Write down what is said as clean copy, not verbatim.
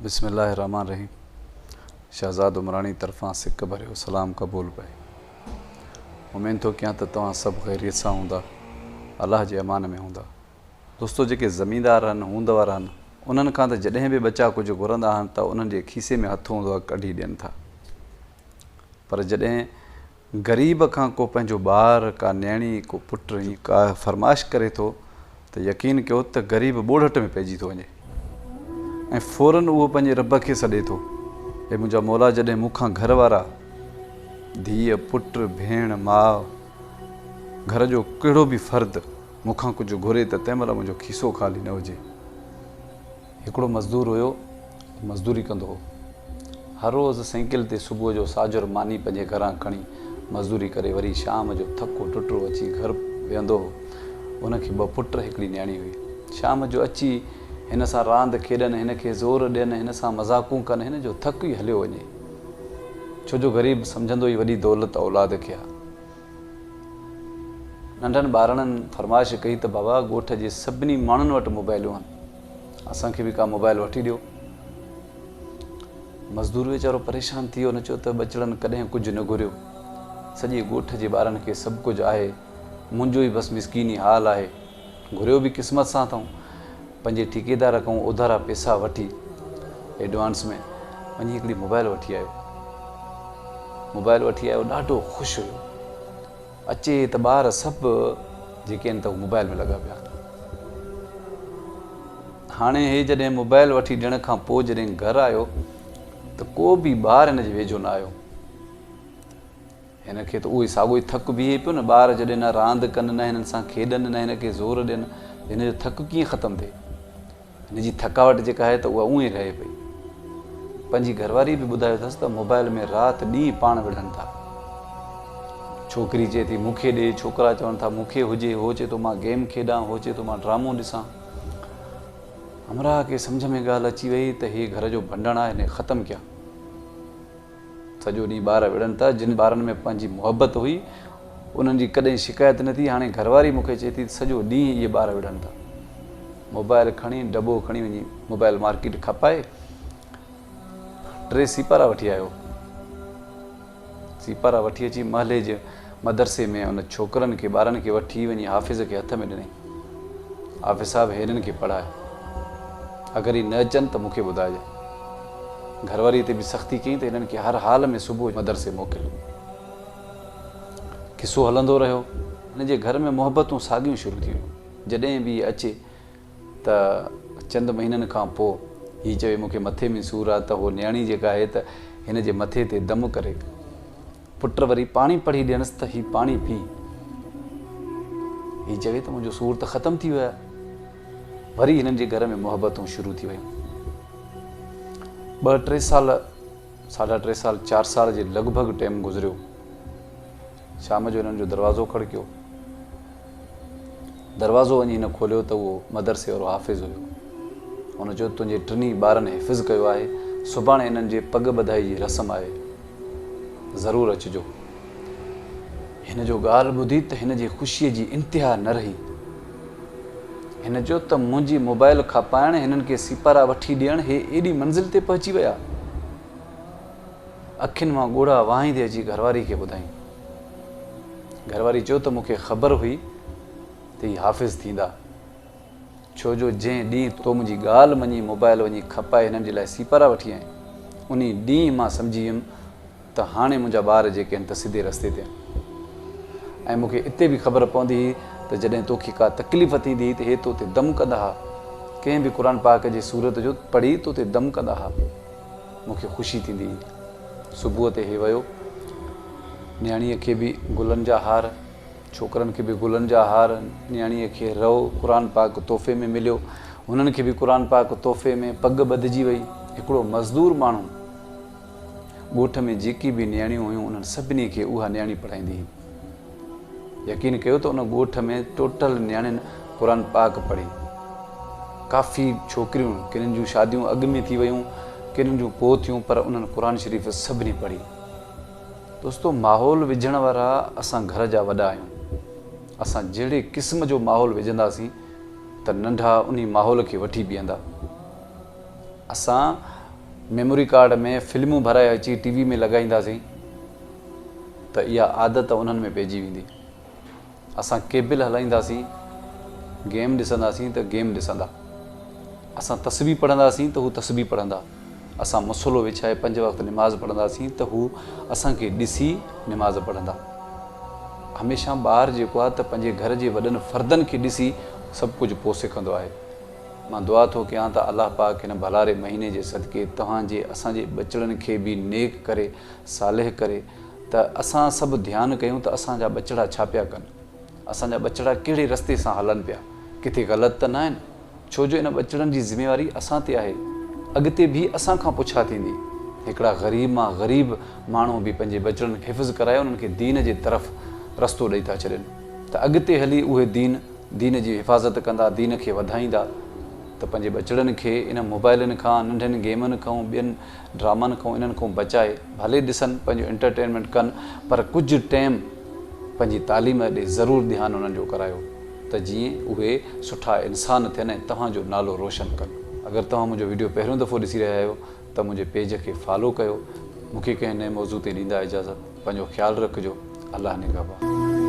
बिस्मिल्लाहिर्रहमानिर्रहीम। शहज़ाद उमरानी तरफ़ां सिक भरियो सलाम क़बूल पए। उमेद थो कयां त तव्हां सभु ख़ैरियत सां हूंदा, अलाह जे अमान में हूंदा। दोस्तो, जेके ज़मींदार आहिनि, हूंद वारा आहिनि, उन्हनि खां त जॾहिं बि बचा कुझु घुरंदा आहिनि त उन्हनि जे खीसे में हथु हूंदो आहे, कढी ॾियनि था। पर जॾहिं ग़रीब खां को पंहिंजो ॿार, का न्याणी, को पुटु का फरमाइश करे थो त यकीन कयो त ग़रीब ॿोड़हट में पइजी थो वञे ऐं फ़ौरन उहो पंहिंजे रब खे सॾे थो, हे मुंहिंजा मौला, जॾहिं मूंखां घर वारा, धीअ, पुटु, भेण, माउ, घर जो कहिड़ो बि फ़र्द मूंखां कुझु घुरे त तंहिं महिल मुंहिंजो खीसो ख़ाली न हुजे। हिकिड़ो मज़दूर हुयो, मज़दूरी कंदो हो। हर रोज़ु साइकिल ते सुबुह जो साजर मानी पंहिंजे घरां खणी मज़दूरी करे वरी शाम जो थको टुटो अची घर वेहंदो हो। उनखे 2 पुट, हिकिड़ी न्याणी हुई। शाम जो अची हिन सां रांदि खेॾनि, हिन खे ज़ोर ॾियनि, हिन सां मज़ाक़ूं कनि, हिन जो थकु ई हलियो वञे, छो जो ग़रीब सम्झंदो ई वॾी दौलत औलाद खे आहे। नंढनि ॿारनि फरमाइश कई त बाबा, ॻोठ जे सभिनी माण्हुनि वटि मोबाइलूं आहिनि, असांखे बि का मोबाइल वठी ॾियो। मज़दूर वीचारो परेशान थी वियो, न चयो त बचड़नि कॾहिं कुझु न घुरियो, सॼे ॻोठ जे ॿारनि खे सभु कुझु आहे, मुंहिंजो ई बसि मिसकीनी हाल आहे, घुरियो बि क़िस्मत सां अथऊं। पंहिंजे ठेकेदार खां उधारा पैसा वठी एडवांस में वञी हिकिड़ी मोबाइल वठी आयो। मोबाइल वठी आयो, ॾाढो ख़ुशि हुयो। अचे त ॿार सभु जेके आहिनि त उहे मोबाइल में लॻा पिया। हाणे हे जॾहिं मोबाइल वठी ॾियण खां पोइ जॾहिं घरु आयो त को बि ॿार हिन जे वेझो न आयो। हिन खे त उहो ई साॻियो ई थकु बीहे पियो न। ॿार जॾहिं न रांदि कनि, न हिननि सां खेॾनि, न हिन खे ज़ोर ॾियनि, हिन जो थकु कीअं ख़तमु थिए? हिन जी थकावट जेका आहे त उहा उअं ई रहे पई। पंहिंजी घरवारी बि ॿुधायो अथसि त मोबाइल में राति ॾींहुं पाण विढ़नि था। छोकिरी चए थी मूंखे ॾे, छोकिरा चवनि था मूंखे हुजे, हो चए थो मां गेम खेॾां, हो चए थो मां ड्रामो ॾिसां। हमरा खे सम्झ में ॻाल्हि अची वई त हे घर जो भंडण आहे, हिन ख़तमु कयां। सॼो ॾींहुं ॿार विढ़नि था। जिन ॿारनि में पंहिंजी मुहबत हुई उन्हनि जी कॾहिं शिकायत न थी। हाणे घरवारी मूंखे चए थी सॼो ॾींहुं इहे ॿार विढ़नि था। मोबाइल खणी, डॿो खणी वञी मोबाइल मार्केट खपाए 3 सीपारा वठी आयो। सीपारा वठी अची महले जे मदरसे में उन छोकिरनि खे, ॿारनि खे वठी वञी हाफ़िज़ खे हथ में ॾिनई। हाफ़िज़ साहिबु हिननि खे पढ़ाए, अगरि ही न अचनि त मूंखे ॿुधाइजे। घरवारी ते बि सख़्ती कई त हिननि खे हर हाल में सुबुह मदरसे मोकिलियो। किसो हलंदो रहियो। हिन जे घर में मोहबतूं साॻियूं शुरू थी वियूं। जॾहिं बि अचे त चंद महीननि खां पोइ हीअ चवे मूंखे मथे में सूरु आहे, त उहो न्याणी जेका आहे त हिन जे मथे ते दम करे। पुट वरी पाणी पढ़ी ॾियनिसि त हीअ पाणी पी। हीअ चवे त मुंहिंजो सूरु त ख़तमु थी वियो आहे। वरी हिननि जे घर में मोहबतूं शुरू थी वियूं। 2-3 साल, 3.5 साल, 4 साल जे लॻभॻि टाइम गुज़रियो। शाम जो हिननि जो दरवाज़ो खड़कियो। दरवाज़ो वञी हिन खोलियो त उहो मदरसे वारो हाफ़िज़ हुयो। हुन चयो तुंहिंजे 3 ॿारनि हिफ़्ज़ कयो आहे, सुभाणे हिननि जे पग ॿधाई जी रस्म आहे, ज़रूरु अचिजो। हिन जो ॻाल्हि ॿुधी त हिन जी ख़ुशीअ जी इंतिहा न रही। हिन चयो त मुंहिंजी मोबाइल खपाइण, हिननि खे सीपारा वठी ॾियणु, हे एॾी मंज़िल ते पहुची विया। अखियुनि मां ॻोढ़ा वाहींदे अची घरवारी खे ॿुधाई। घरवारी चयो त मूंखे ख़बर हुई त हीअ हाफ़िज़ थींदा, छो जो जंहिं ॾींहुं तो मुंहिंजी ॻाल्हि मञी मोबाइल वञी खपाए हिननि जे लाइ सीपारा वठी आई, उन ॾींहुं मां सम्झी वियुमि त हाणे मुंहिंजा ॿार जेके आहिनि त सिधे रस्ते ते आहिनि। ऐं मूंखे हिते बि ख़बर पवंदी हुई त जॾहिं तोखे का तकलीफ़ थींदी त हे तो ते दम कंदा हुआ, कंहिं बि क़ुर पाक जे सूरत जो पढ़ी तो ते दम कंदा हुआ, मूंखे ख़ुशी थींदी हुई। सुबुह ते हे वियो, न्याणीअ खे बि गुलनि जा हार, छोकिरनि खे बि गुलनि जा हार, न्याणीअ खे रओ क़ुर पाक तोहफ़े में मिलियो, हुननि खे बि क़ुर पाक तोहफ़े में, पग ॿधिजी वई। हिकिड़ो मज़दूर माण्हू ॻोठ में जेकी बि न्याणियूं हुयूं उन्हनि सभिनी खे उहा न्याणी पढ़ाईंदी हुई। यकीन कयो त उन ॻोठ में टोटल न्याणियुनि क़ुर पाक पढ़ी। काफ़ी छोकिरियूं, किन्हनि जूं शादियूं अॻु में थी वियूं, किन्हनि जूं पोइ थियूं, पर उन्हनि क़ुर शरीफ़ सभिनी पढ़ी। दोस्तो, माहौल विझण वारा असां घर जा वॾा आहियूं। असां जहिड़े क़िस्म जो माहौल विझंदासीं त नंढा उन माहौल खे वठी बीहंदा। असां मेमोरी कार्ड में फिल्मूं भराए अची टीवी में लॻाईंदासीं त इहा आदत उन्हनि में पइजी वेंदी। असां केबल हलाईंदासीं, गेम ॾिसंदासीं त गेम ॾिसंदा, असां तस्बीह पढ़ंदासीं त हू तस्बीह पढ़ंदा, असां मुसलो विछाए 5 वक़्त निमाज़ पढ़ंदासीं त हू असांखे ॾिसी निमाज़ पढ़ंदा। हमेशह ॿार जेको आहे त पंहिंजे घर जे वॾनि फ़र्दनि खे ॾिसी सभु कुझु पोइ सिखंदो आहे। मां दुआ थो कयां त अलाह पाक हिन भलारे महीने जे सदके तव्हांजे असांजे बचड़नि खे बि नेक करे, सालेह करे, त असां सभु ध्यानु कयूं त असांजा बचड़ा छा पिया कनि, असांजा बचड़ा कहिड़े रस्ते सां हलनि पिया, किथे ग़लति त न आहिनि। छो जो इन बचड़नि जी ज़िमेवारी असां ते आहे, अॻिते बि असां खां पुछा थींदी। हिकिड़ा ग़रीब मां ग़रीब माण्हू बि पंहिंजे बचड़नि खे हिफ़्ज़ कराए उन्हनि खे दीन जे तरफ़ रस्तो ॾेई था छॾनि, त अॻिते हली उहे दीन जी हिफ़ाज़त कंदा, दीन खे वधाईंदा। त पंहिंजे बचड़नि खे इन मोबाइलनि खां, नंढनि गेमनि खां, ॿियनि ड्रामनि खां, इन्हनि खां बचाए, भले ॾिसनि, पंहिंजो एंटरटेनमेंट कनि, पर कुझु टाइम पंहिंजी तालीम ॾे ज़रूरु ध्यानु उन्हनि जो करायो, त जीअं उहे सुठा इंसान थियनि ऐं तव्हांजो नालो रोशन कनि। अगरि तव्हां मुंहिंजो वीडियो पहिरियों दफ़ो ॾिसी रहिया आहियो त मुंहिंजे पेज खे फॉलो कयो। मूंखे कंहिं नए मौज़ू ते ॾींदा इजाज़त। पंहिंजो ख़्यालु रखिजो। अलाह निगहबान।